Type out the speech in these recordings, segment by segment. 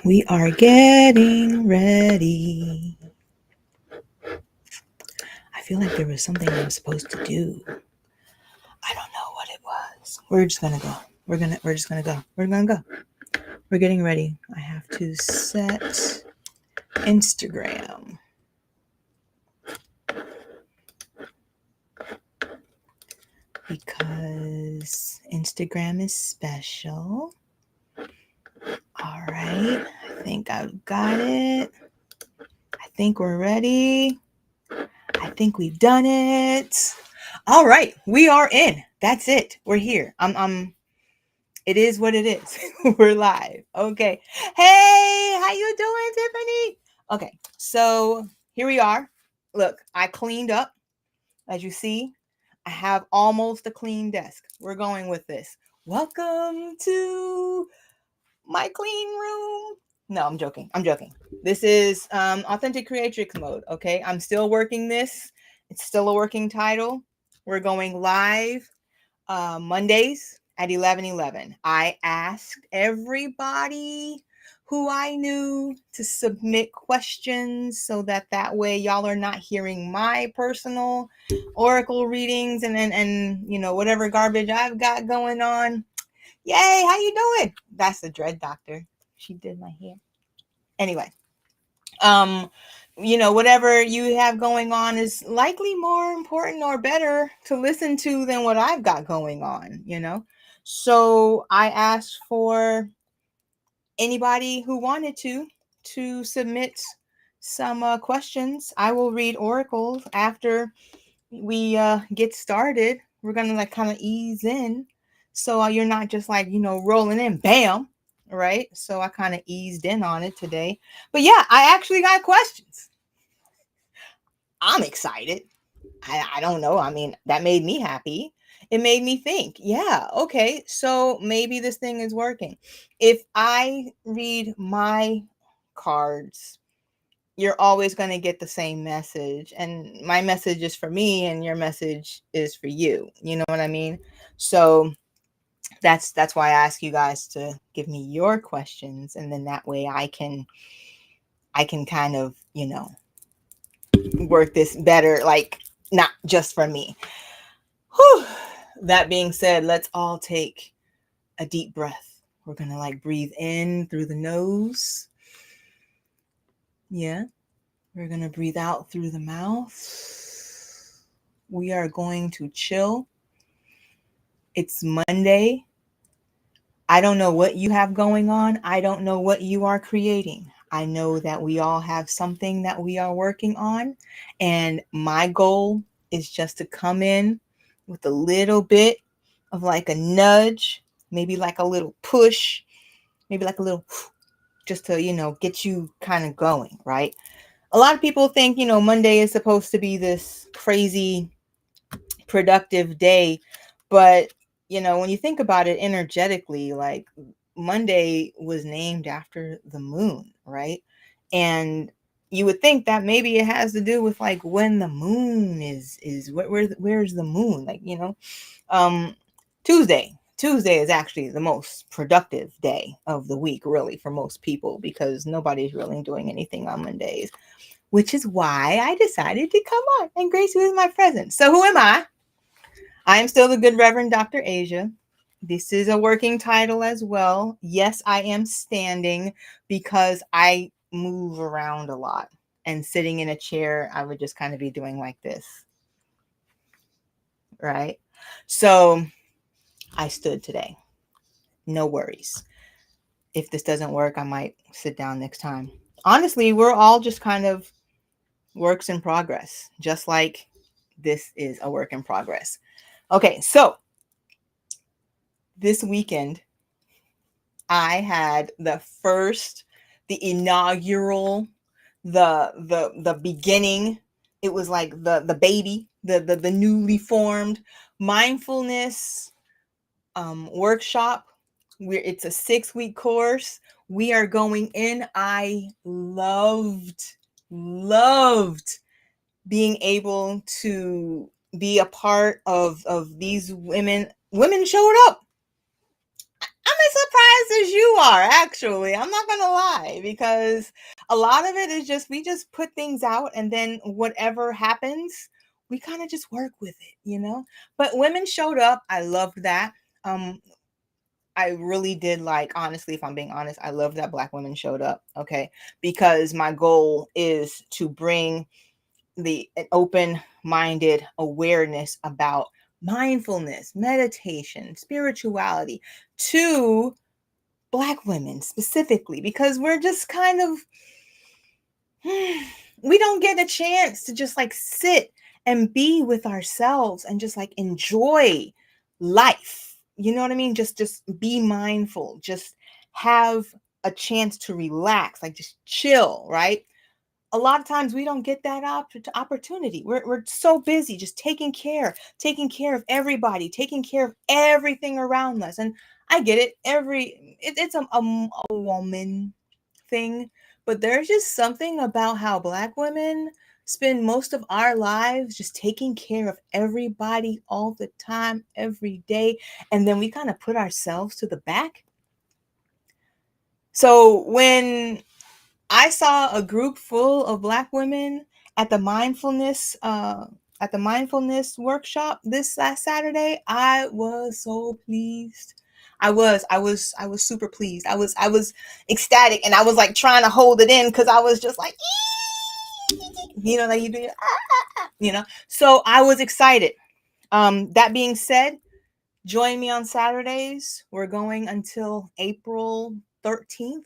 We are getting ready. I feel like there was something I was supposed to do. I don't know what it was. We're just gonna go. We're just gonna go. We're gonna go. We're getting ready. I have to set Instagram. Because Instagram is special. All right. I think I've got it. I think we're ready. I think we've done it. All right, we are in. That's it. We're here. It is what it is. We're live. Okay. Hey, how you doing, Tiffany? Okay, so here we are. Look, I cleaned up. As you see, I have almost a clean desk. We're going with this. Welcome to my clean room. No, I'm joking. I'm joking. This is authentic creatrix mode. Okay, I'm still working this. It's still a working title. We're going live Mondays at 11:11. I asked everybody who I knew to submit questions so that way y'all are not hearing my personal oracle readings and you know whatever garbage I've got going on. Yay, how you doing? That's the dread doctor. She did my hair. Anyway, um, you know, whatever you have going on is likely more important or better to listen to than what I've got going on, you know? So I asked for anybody who wanted to submit some questions. I will read oracles after we get started. We're gonna like kind of ease in, so you're not just like rolling in, bam, right? So I kind of eased in on it today. But yeah, I actually got questions. I'm excited. I don't know. I mean, that made me happy. It made me think, yeah, okay, so maybe this thing is working. If I read my cards, you're always going to get the same message, and my message is for me and your message is for you. You know what I mean? So that's why I ask you guys to give me your questions, and then that way I can kind of, work this better, like not just for me. Whew. That being said, let's all take a deep breath. We're going to like breathe in through the nose. Yeah. We're going to breathe out through the mouth. We are going to chill. It's Monday. I don't know what you have going on. I don't know what you are creating. I know that we all have something that we are working on. And my goal is just to come in with a little bit of like a nudge, maybe like a little push, maybe like a little, just to, get you kind of going, right? A lot of people think, Monday is supposed to be this crazy productive day, but when you think about it energetically, like Monday was named after the moon, right? And you would think that maybe it has to do with like when the moon is where's the moon, like um Tuesday is actually the most productive day of the week, really, for most people, because nobody's really doing anything on Mondays, which is why I decided to come on and grace you with my presence. So who am I? I am still the good Reverend Dr. Asia. This is a working title as well. Yes, I am standing because I move around a lot. And sitting in a chair, I would just kind of be doing like this. Right? So I stood today. No worries. If this doesn't work, I might sit down next time. Honestly, we're all just kind of works in progress, just like this is a work in progress. Okay, so this weekend, I had the inaugural, the beginning. It was like the baby, the newly formed mindfulness workshop. It's a 6-week course. We are going in. I loved being able to be a part of these women. Women showed up. as surprised as you are, actually. I'm not gonna lie, because a lot of it is just we just put things out, and then whatever happens, we kind of just work with it, you know. But women showed up. I loved that. Um, I really did like, honestly, if I'm being honest, I love that Black women showed up. Okay, because my goal is to bring an open-minded awareness about mindfulness, meditation, spirituality to Black women specifically, because we're just kind of we don't get a chance to just like sit and be with ourselves and just like enjoy life. You know what I mean? Just be mindful. Just have a chance to relax, like just chill, right? A lot of times we don't get that opportunity. We're so busy just taking care of everybody, taking care of everything around us. And I get it. It's a woman thing, but there's just something about how Black women spend most of our lives just taking care of everybody all the time, every day, and then we kind of put ourselves to the back. So when I saw a group full of Black women at the mindfulness workshop this last Saturday. I was so pleased. I was super pleased. I was ecstatic, and I was like trying to hold it in because I was just like, like you do, So I was excited. That being said, join me on Saturdays. We're going until April 13th.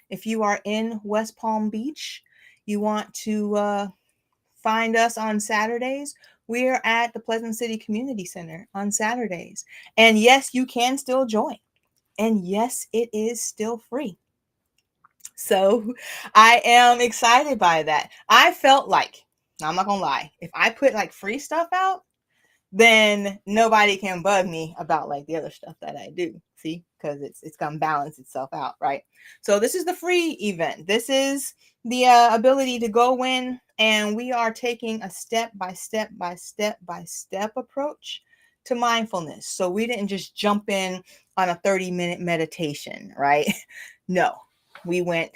If you are in West Palm Beach, you want to find us on Saturdays. We're at the Pleasant City Community Center on Saturdays. And yes, you can still join. And yes, it is still free. So I am excited by that. I felt like, I'm not going to lie, if I put like free stuff out, then nobody can bug me about like the other stuff that I do. See, because it's gonna balance itself out, right? So this is the free event. This is the ability to go in, and we are taking a step by step approach to mindfulness. So we didn't just jump in on a 30-minute meditation, right? No, we went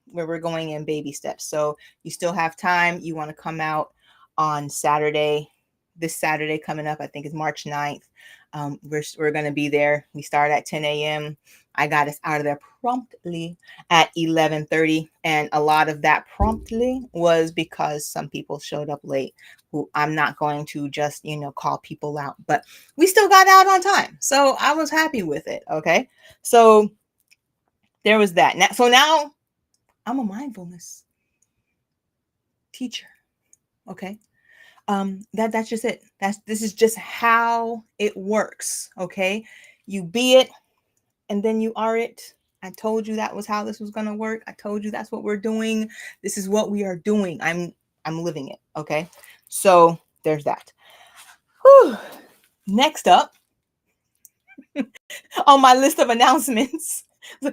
where we're going in baby steps. So you still have time. You want to come out on Saturday. This Saturday coming up, I think is March 9th. We're going to be there. We start at 10 a.m. I got us out of there promptly at 11:30. And a lot of that promptly was because some people showed up late, who I'm not going to just, call people out. But we still got out on time. So I was happy with it. Okay. So there was that. Now I'm a mindfulness teacher. Okay. That's just it. This is just how it works. Okay. You be it, and then you are it. I told you that was how this was going to work. I told you that's what we're doing. This is what we are doing. I'm living it. Okay. So there's that. Whew. Next up on my list of announcements. The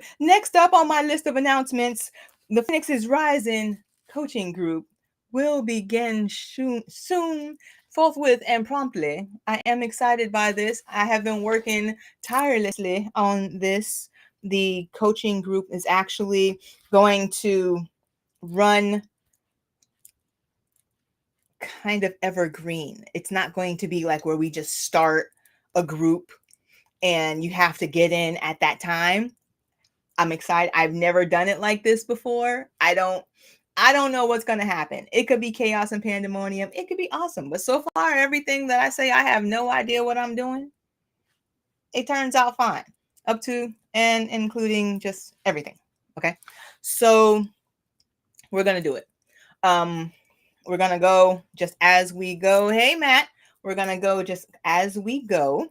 Phoenix is Rising coaching group will begin soon, forthwith and promptly. I am excited by this. I have been working tirelessly on this. The coaching group is actually going to run kind of evergreen. It's not going to be like where we just start a group and you have to get in at that time. I'm excited. I've never done it like this before. I don't know what's going to happen. It could be chaos and pandemonium. It could be awesome. But so far, everything that I say, I have no idea what I'm doing. It turns out fine. Up to and including just everything. Okay. So we're going to do it. We're going to go just as we go. Hey, Matt. We're going to go just as we go.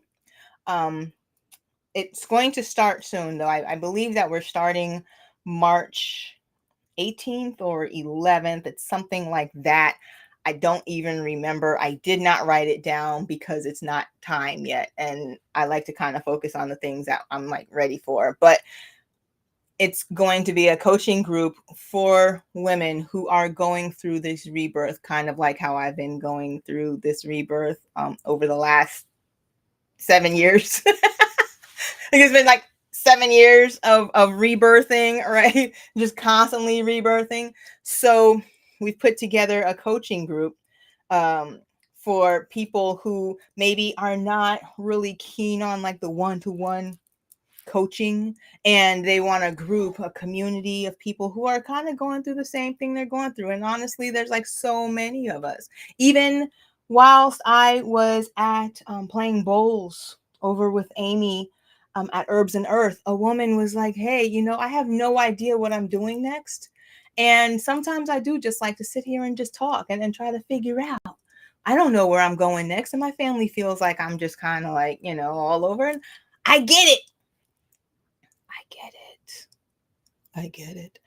It's going to start soon, though. I believe that we're starting March 18th or 11th. It's something like that. I don't even remember. I did not write it down because it's not time yet. And I like to kind of focus on the things that I'm like ready for. But it's going to be a coaching group for women who are going through this rebirth, kind of like how I've been going through this rebirth over the last 7 years. It's been like 7 years of rebirthing, right? Just constantly rebirthing. So we've put together a coaching group for people who maybe are not really keen on like the one-to-one coaching, and they want a group, a community of people who are kind of going through the same thing they're going through. And honestly, there's like so many of us. Even whilst I was at playing bowls over with Amy at Herbs and Earth, a woman was like, hey, you know, I have no idea what I'm doing next. And sometimes I do just like to sit here and just talk and try to figure out. I don't know where I'm going next. And my family feels like I'm just kind of like, you know, all over. And I get it. I get it.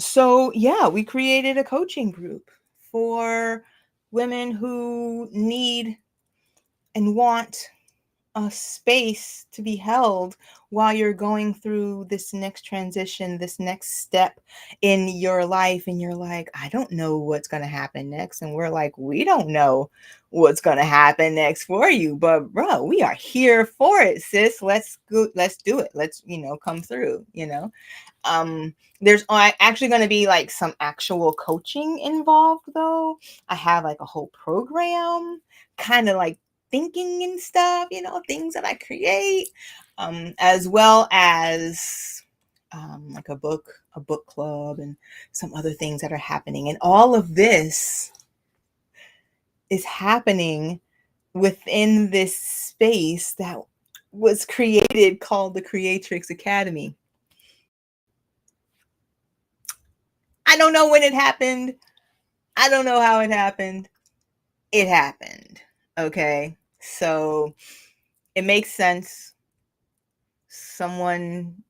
So yeah, we created a coaching group for women who need and want a space to be held while you're going through this next transition, this next step in your life. And you're like, I don't know what's going to happen next. And we're like, we don't know what's going to happen next for you. But bro, we are here for it, sis. Let's go. Let's do it. Let's, you know, come through, you know. There's actually going to be like some actual coaching involved though. I have like a whole program, kind of like thinking and stuff, you know, things that I create, as well as like a book club and some other things that are happening. And all of this is happening within this space that was created called the Creatrix Academy. I don't know when it happened. I don't know how it happened. It happened. Okay. So it makes sense. Someone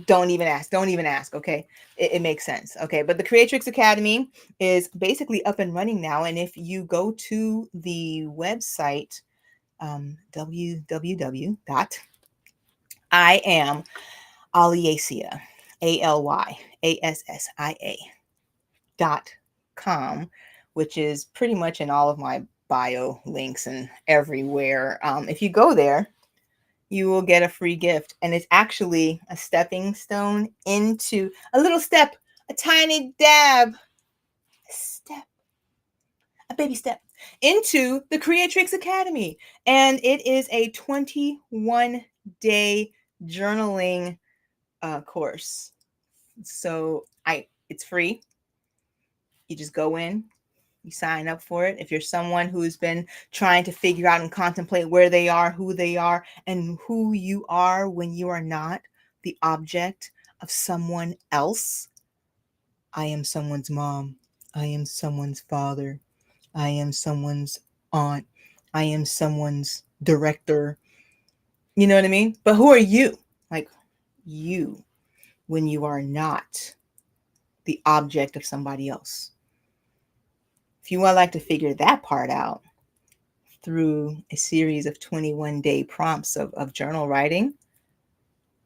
don't even ask. Okay. It makes sense. Okay. But the Creatrix Academy is basically up and running now. And if you go to the website, www.IamAlyasia, ALYASSIA.com, which is pretty much in all of my bio links and everywhere. If you go there, you will get a free gift. And it's actually a stepping stone into a little step, a tiny dab, a baby step into the Creatrix Academy. And it is a 21-day journaling course. So it's free. You just go in, you sign up for it. If you're someone who's been trying to figure out and contemplate where they are, and who you are when you are not the object of someone else. I am someone's mom. I am someone's father. I am someone's aunt. I am someone's director. You know what I mean? But who are you? Like you, when you are not the object of somebody else. If you would like to figure that part out through a series of 21-day prompts of journal writing,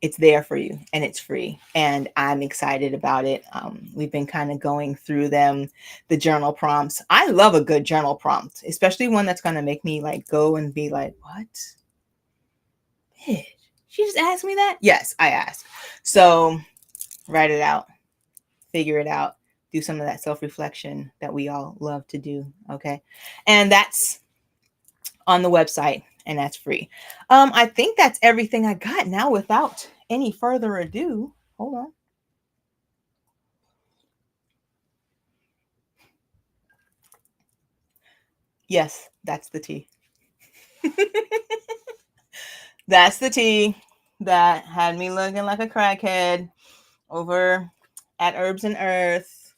it's there for you and it's free. And I'm excited about it. We've been kind of going through them, the journal prompts. I love a good journal prompt, especially one that's going to make me like go and be like, what? Bitch, she just asked me that? Yes, I asked. So write it out, figure it out, do some of that self-reflection that we all love to do. Okay. And that's on the website, and that's free. I think that's everything I got now. Without any further ado, hold on. Yes, that's the tea. That's the tea that had me looking like a crackhead over at Herbs and Earth,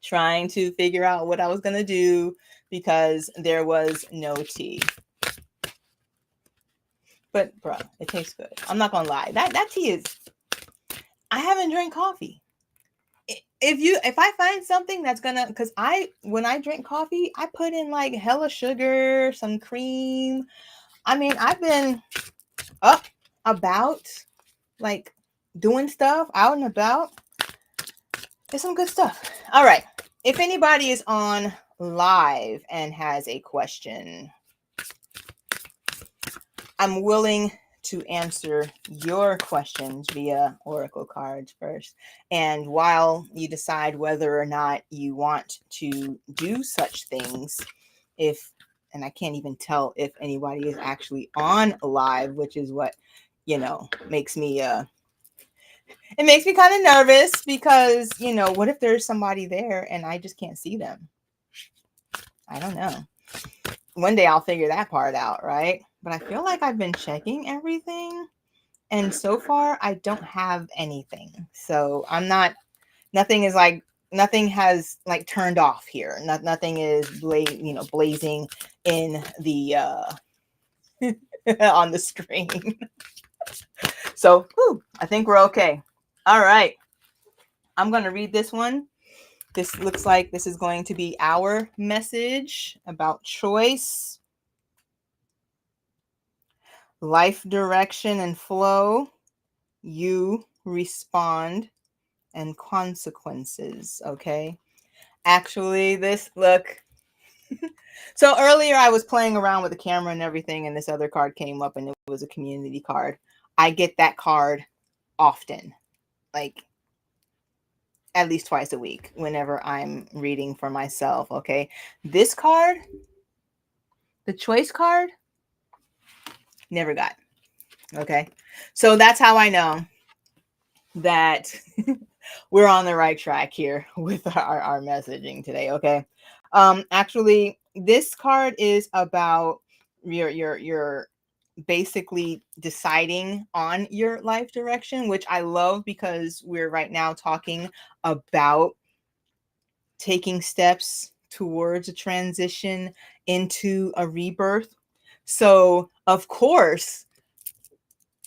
trying to figure out what I was going to do because there was no tea. But bro, it tastes good. I'm not gonna lie. That tea is. I haven't drank coffee. If I find something that's gonna, because when I drink coffee, I put in like hella sugar, some cream. I mean, I've been up about like doing stuff out and about. There's some good stuff. All right. If anybody is on live and has a question, I'm willing to answer your questions via Oracle cards first. And while you decide whether or not you want to do such things, and I can't even tell if anybody is actually on live, which is what, makes me, it makes me kind of nervous because, what if there's somebody there and I just can't see them? I don't know. One day I'll figure that part out, right? But I feel like I've been checking everything, and so far I don't have anything. So nothing has like turned off here. Nothing is blazing in the on the screen. So I think we're okay. All right. I'm going to read this one. This looks like this is going to be our message about choice, life direction and flow. You respond, and consequences. Okay. Actually, so earlier I was playing around with the camera and everything, and this other card came up, and it was a community card. I get that card often, like at least twice a week whenever I'm reading for myself. Okay. This card, the choice card, never got. Okay. So that's how I know that we're on the right track here with our messaging today. Okay. Actually, this card is about your basically deciding on your life direction, which I love because we're right now talking about taking steps towards a transition into a rebirth. So, of course,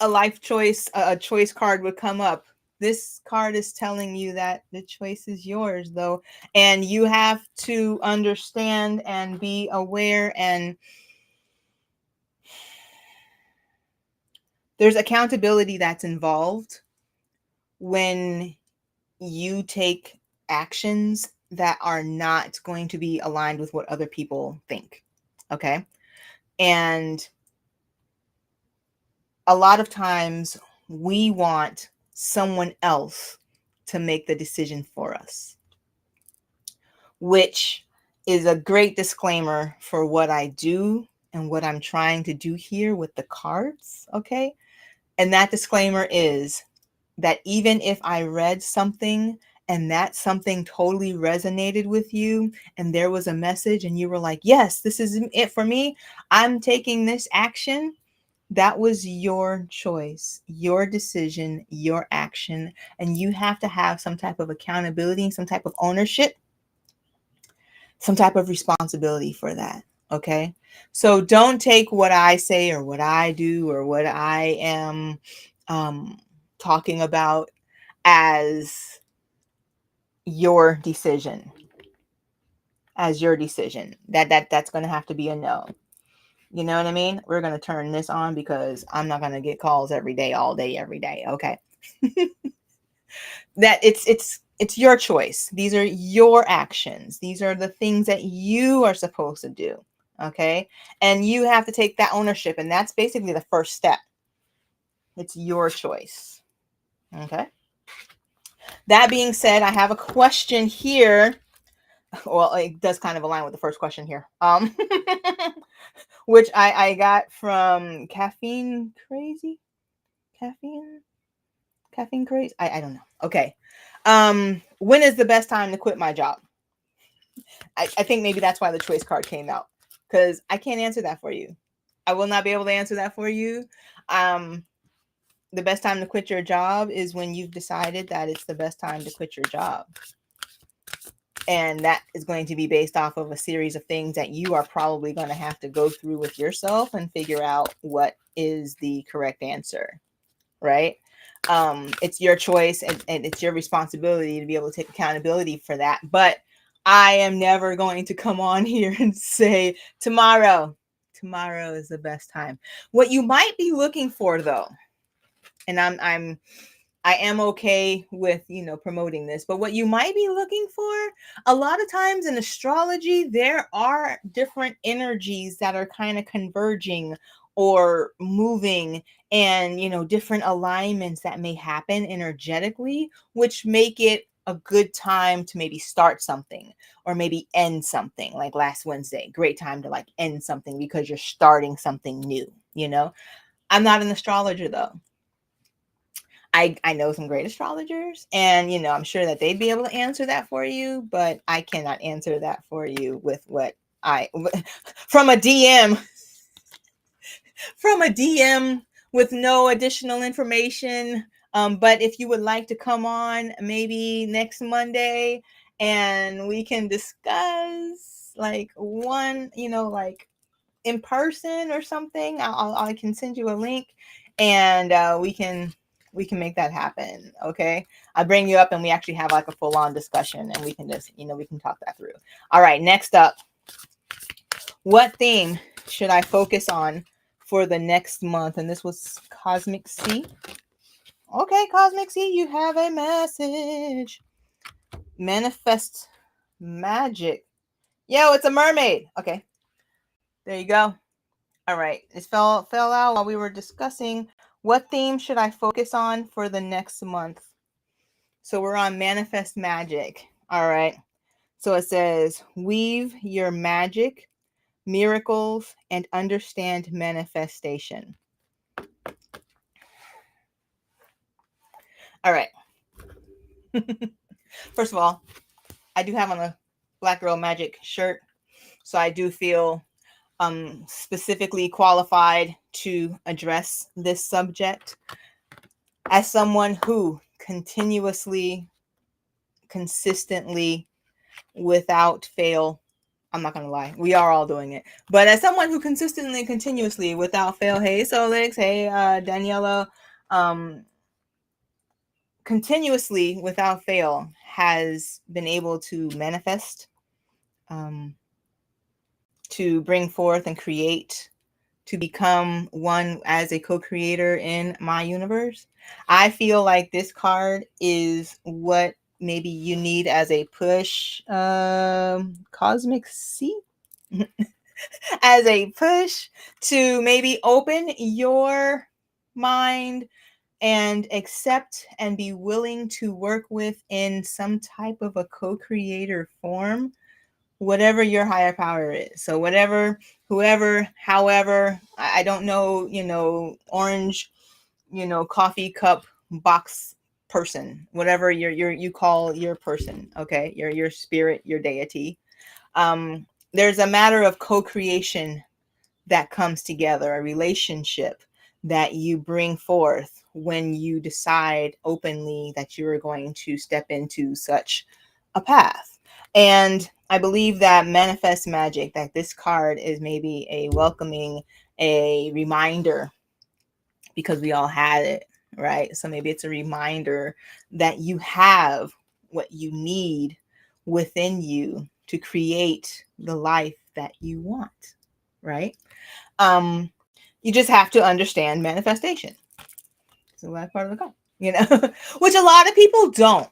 a choice card would come up. This card is telling you that the choice is yours, though, and you have to understand and be aware, and there's accountability that's involved when you take actions that are not going to be aligned with what other people think. Okay. And a lot of times we want someone else to make the decision for us, which is a great disclaimer for what I do and what I'm trying to do here with the cards. Okay. And that disclaimer is that even if I read something and that something totally resonated with you, and there was a message and you were like, yes, this is it for me, I'm taking this action. That was your choice, your decision, your action. And you have to have some type of accountability, some type of ownership, some type of responsibility for that. Okay. So don't take what I say or what I do or what I am talking about as your decision. That's going to have to be a no. You know what I mean? We're going to turn this on because I'm not going to get calls every day, all day, every day. Okay. That it's your choice. These are your actions. These are the things that you are supposed to do. Okay. And you have to take that ownership. And that's basically the first step. It's your choice. Okay. That being said, I have a question here. Well, it does kind of align with the first question here. Which I got from Caffeine Crazy. Caffeine Crazy. I don't know. Okay. When is the best time to quit my job? I think maybe that's why the choice card came out, because I can't answer that for you. I will not be able to answer that for you. The best time to quit your job is when you've decided that it's the best time to quit your job. And that is going to be based off of a series of things that you are probably going to have to go through with yourself and figure out what is the correct answer, right? It's your choice, and it's your responsibility to be able to take accountability for that. But I am never going to come on here and say tomorrow is the best time. What you might be looking for, though, and I am okay with, promoting this, but what you might be looking for, a lot of times in astrology, there are different energies that are kind of converging or moving, and different alignments that may happen energetically, which make it a good time to maybe start something or maybe end something. Like last Wednesday, great time to like end something because you're starting something new. I'm not an astrologer though. I know some great astrologers, and I'm sure that they'd be able to answer that for you, but I cannot answer that for you with what I from a DM with no additional information. But if you would like to come on maybe next Monday and we can discuss like one, like in person or something, I can send you a link, and we can make that happen. Okay, I bring you up and we actually have like a full-on discussion, and we can just we can talk that through. All right, next up, what theme should I focus on for the next month? And this was Cosmic C. Okay, Cosmic C, you have a message. Manifest magic. Yo, it's a mermaid. Okay, there you go. All right, it fell out while we were discussing what theme should I focus on for the next month. So we're on manifest magic. All right. So it says, weave your magic, miracles, and understand manifestation. All right. First of all, I do have on a Black Girl Magic shirt, so I do feel specifically qualified to address this subject as someone who continuously, consistently, without fail, I'm not gonna lie, we are all doing it, but as someone who consistently, continuously, without fail, hey Solix, hey Daniela, continuously, without fail, has been able to manifest, to bring forth and create, to become one as a co-creator in my universe. I feel like this card is what maybe you need as a push, Cosmic C, as a push to maybe open your mind and accept and be willing to work with in some type of a co-creator form, whatever your higher power is. So whatever, whoever, however, I don't know, orange, coffee cup box person, whatever you call your person, okay, your spirit, your deity. There's a matter of co-creation that comes together, a relationship that you bring forth when you decide openly that you're going to step into such a path. And I believe that manifest magic, that this card is maybe a welcoming, a reminder, because we all had it, right? So maybe it's a reminder that you have what you need within you to create the life that you want, right? You just have to understand manifestation. It's the last part of the card, which a lot of people don't.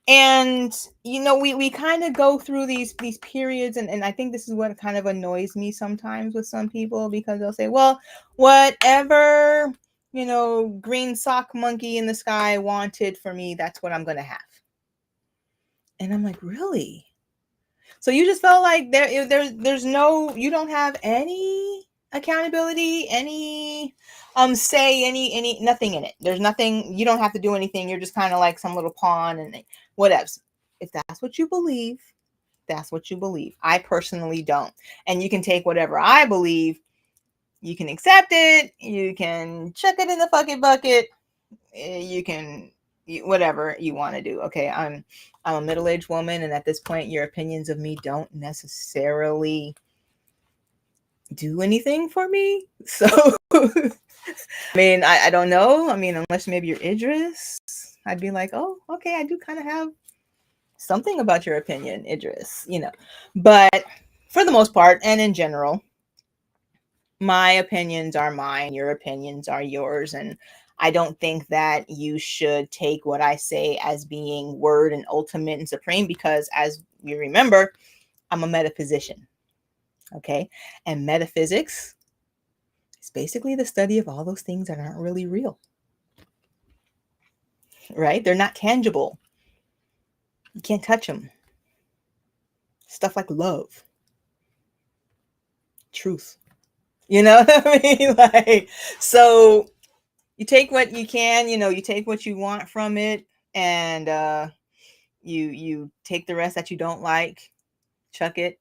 And we kind of go through these periods, and I think this is what kind of annoys me sometimes with some people, because they'll say, well, whatever green sock monkey in the sky wanted for me, that's what I'm gonna have. And I'm like, really? So you just felt like there's no, you don't have any accountability, any say, any nothing in it. There's nothing, you don't have to do anything. You're just kind of like some little pawn and whatever. If that's what you believe, that's what you believe. I personally don't. And you can take whatever I believe, you can accept it, you can chuck it in the fucking bucket, you can whatever you want to do. Okay, I'm a middle-aged woman, and at this point your opinions of me don't necessarily do anything for me. So I mean, I don't know. I mean, unless maybe you're Idris, I'd be like, oh, okay, I do kind of have something about your opinion, Idris, but for the most part and in general, my opinions are mine, your opinions are yours, and I don't think that you should take what I say as being word and ultimate and supreme, because as you remember, I'm a metaphysician. Okay. And metaphysics is basically the study of all those things that aren't really real, right? They're not tangible. You can't touch them. Stuff like love, truth. You know what I mean? Like, so you take what you can, you take what you want from it, and you take the rest that you don't like, chuck it,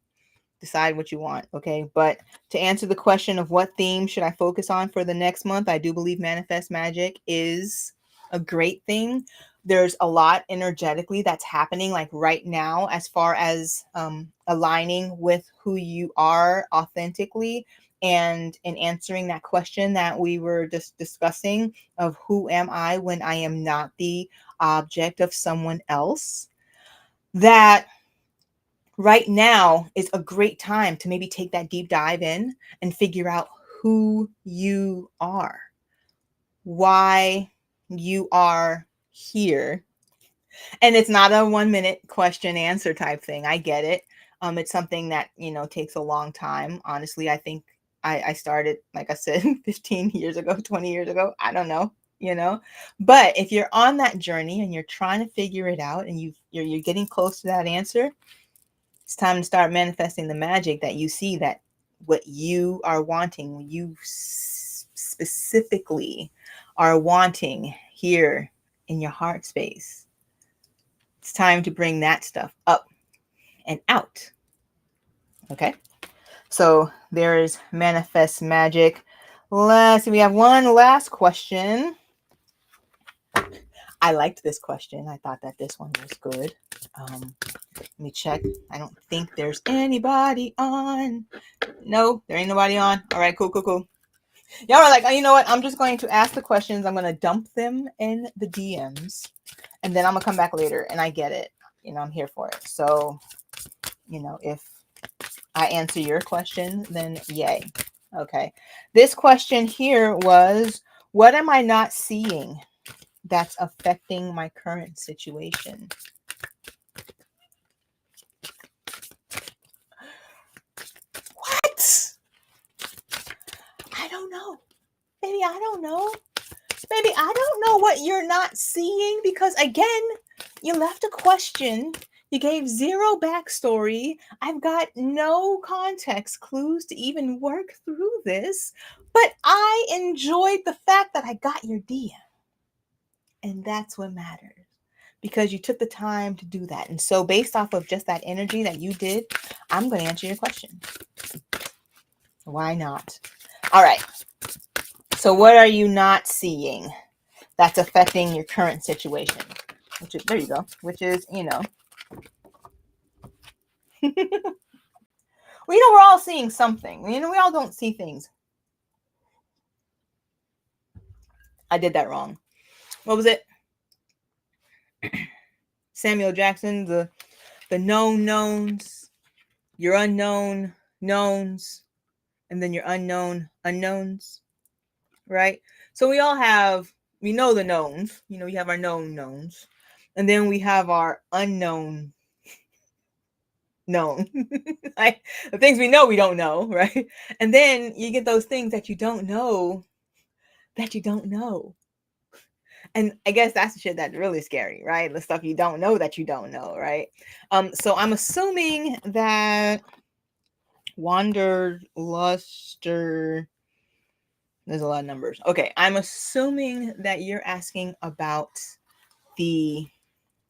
decide what you want. Okay. But to answer the question of what theme should I focus on for the next month, I do believe manifest magic is a great thing. There's a lot energetically that's happening like right now as far as aligning with who you are authentically, and in answering that question that we were just discussing of who am I when I am not the object of someone else, that right now is a great time to maybe take that deep dive in and figure out who you are, why you are here. And it's not a 1 minute question answer type thing. I get it. It's something that, takes a long time. Honestly, I think I started, like I said, 15 years ago, 20 years ago. I don't know, but if you're on that journey and you're trying to figure it out and you're getting close to that answer, it's time to start manifesting the magic that you see, that what you are wanting, you specifically are wanting here in your heart space. It's time to bring that stuff up and out. Okay. So there is manifest magic. Let's see. We have one last question. I liked this question. I thought that this one was good. Let me check. I don't think there's anybody on. No, there ain't nobody on. All right, cool. Y'all are like, oh, you know what? I'm just going to ask the questions. I'm going to dump them in the DMs, and then I'm going to come back later. And I get it. I'm here for it. So, if I answer your question, then yay. Okay. This question here was, what am I not seeing that's affecting my current situation? What? I don't know. Baby, I don't know. Baby, I don't know what you're not seeing, because again, you left a question. You gave zero backstory. I've got no context clues to even work through this, but I enjoyed the fact that I got your DM. And that's what matters, because you took the time to do that. And so based off of just that energy that you did, I'm going to answer your question. Why not? All right. So what are you not seeing that's affecting your current situation? Which is, there you go. Which is, well, we're all seeing something. We all don't see things. I did that wrong. What was it? Samuel Jackson, the known knowns, your unknown knowns, and then your unknown unknowns, right? So we know the knowns. We have our known knowns, and then we have our unknown known, like the things we know we don't know, right? And then you get those things that you don't know that you don't know. And I guess that's the shit that's really scary, right? The stuff you don't know that you don't know, right? So I'm assuming that Wanderluster, there's a lot of numbers. Okay, I'm assuming that you're asking about the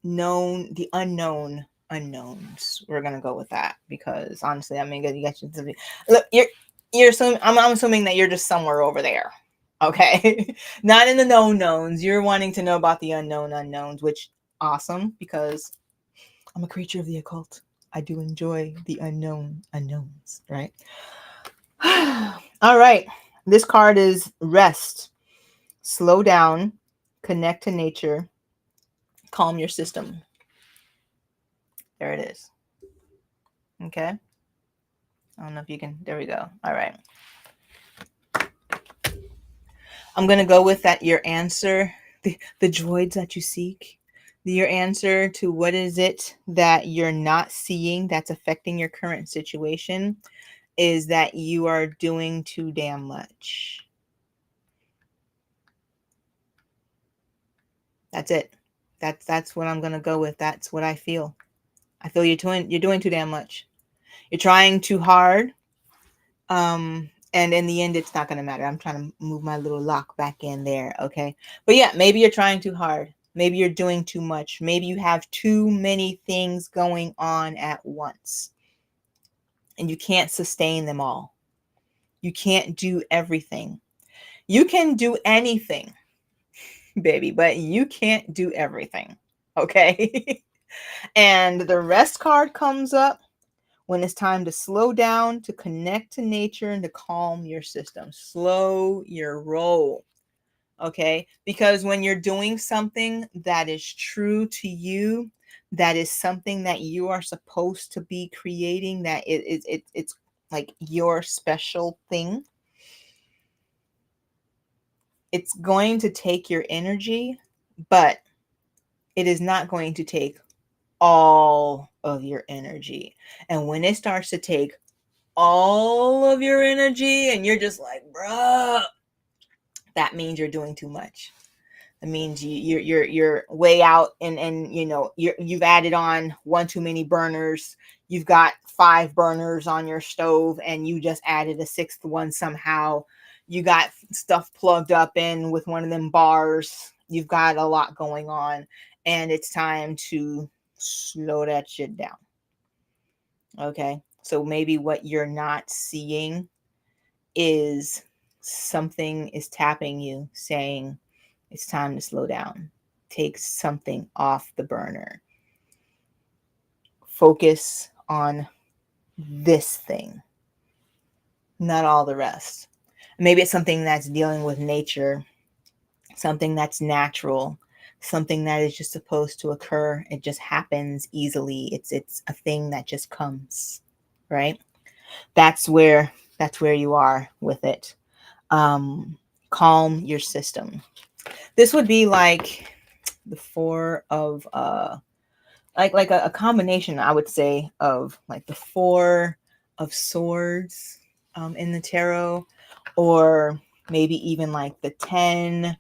unknown unknowns. We're gonna go with that, because honestly, I mean, you got you. Look, you're assuming. I'm assuming that you're just somewhere over there. Okay, not in the known knowns. You're wanting to know about the unknown unknowns, which awesome, because I'm a creature of the occult. I do enjoy the unknown unknowns, right? All right. This card is rest, slow down, connect to nature, calm your system. There it is. Okay. I don't know if you can. There we go. All right. I'm going to go with that. Your answer, the droids that you seek, your answer to what is it that you're not seeing that's affecting your current situation, is that you are doing too damn much. That's it. That's what I'm gonna go with. That's what I feel. I feel you're doing too damn much. You're trying too hard. And in the end, it's not gonna matter. I'm trying to move my little lock back in there, okay? But yeah, maybe you're trying too hard. Maybe you're doing too much. Maybe you have too many things going on at once, and you can't sustain them all. You can't do everything. You can do anything, baby, but you can't do everything, okay? And the rest card comes up when it's time to slow down, to connect to nature, and to calm your system. Slow your roll, okay? Because when you're doing something that is true to you, that is something that you are supposed to be creating, that it's like your special thing, it's going to take your energy, but it is not going to take all of your energy. And when it starts to take all of your energy and you're just like, bruh, that means you're doing too much. It means you're way out, and you know you've added on one too many burners. You've got 5 burners on your stove, and you just added a 6th one somehow. You got stuff plugged up in with one of them bars. You've got a lot going on, and it's time to slow that shit down. Okay, so maybe what you're not seeing is something is tapping you, saying it's time to slow down. Take something off the burner. Focus on this thing, not all the rest. Maybe it's something that's dealing with nature, something that's natural, something that is just supposed to occur. It just happens easily. It's a thing that just comes, right? That's where you are with it. Calm your system. This would be like the 4 of like a combination, I would say, of like the 4 of swords in the tarot, or maybe even like the 10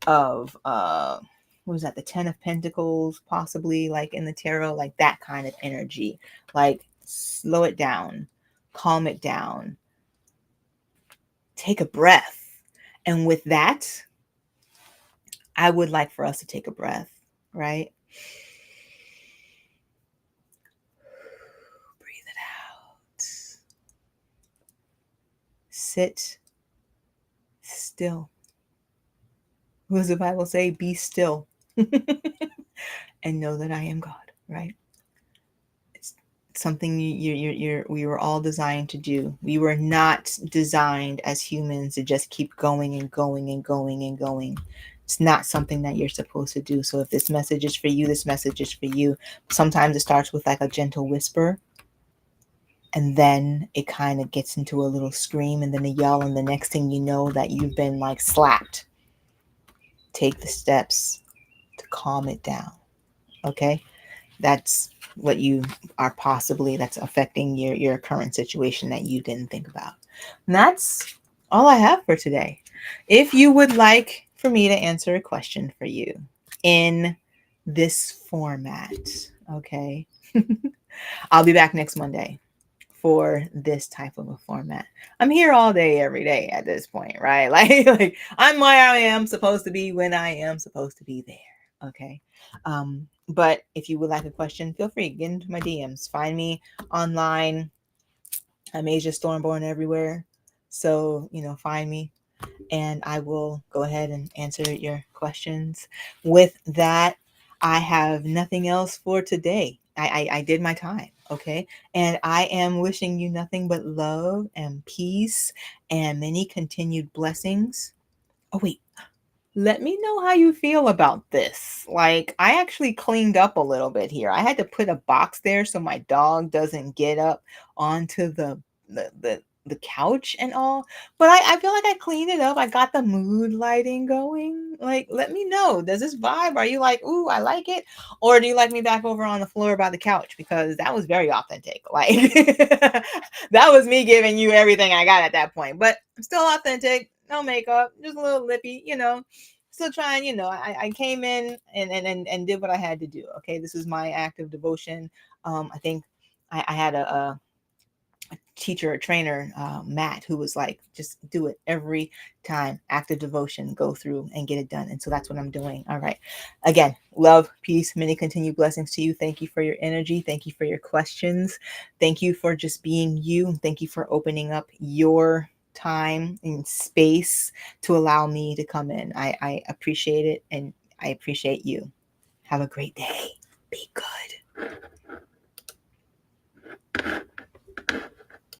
of what was that, the 10 of pentacles, possibly, like in the tarot, like that kind of energy. Like, slow it down, calm it down, take a breath. And with that, I would like for us to take a breath, right? Breathe it out. Sit still. What does the Bible say? Be still and know that I am God, right? It's something we were all designed to do. We were not designed as humans to just keep going and going and going and going. It's not something that you're supposed to do. So if this message is for you, this message is for you. Sometimes it starts with like a gentle whisper, and then it kind of gets into a little scream, and then a yell, and the next thing you know that you've been like slapped. Take the steps to calm it down. Okay? That's what you are possibly, that's affecting your current situation that you didn't think about. And that's all I have for today. If you would like for me to answer a question for you in this format, okay, I'll be back next Monday for this type of a format. I'm here all day, every day at this point, right? Like I'm where I am supposed to be when I am supposed to be there. Okay. But if you would like a question, feel free, get into my DMs. Find me online. I'm Asia Stormborn everywhere. So, find me and I will go ahead and answer your questions. With that, I have nothing else for today. I did my time, okay? And I am wishing you nothing but love and peace and many continued blessings. Oh, wait. Let me know how you feel about this. Like, I actually cleaned up a little bit here. I had to put a box there so my dog doesn't get up onto the couch and all. But I feel like I cleaned it up. I got the mood lighting going. Like, let me know. Does this vibe? Are you like, ooh, I like it? Or do you like me back over on the floor by the couch? Because that was very authentic. Like, that was me giving you everything I got at that point. But I'm still authentic. No makeup, just a little lippy, still trying, I came in and did what I had to do. Okay. This is my act of devotion. I think I had a teacher, a trainer, Matt, who was like, just do it every time. Active devotion, go through and get it done. And so that's what I'm doing. All right. Again, love, peace, many continued blessings to you. Thank you for your energy. Thank you for your questions. Thank you for just being you. Thank you for opening up your time and space to allow me to come in. I appreciate it, and I appreciate you. Have a great day. Be good.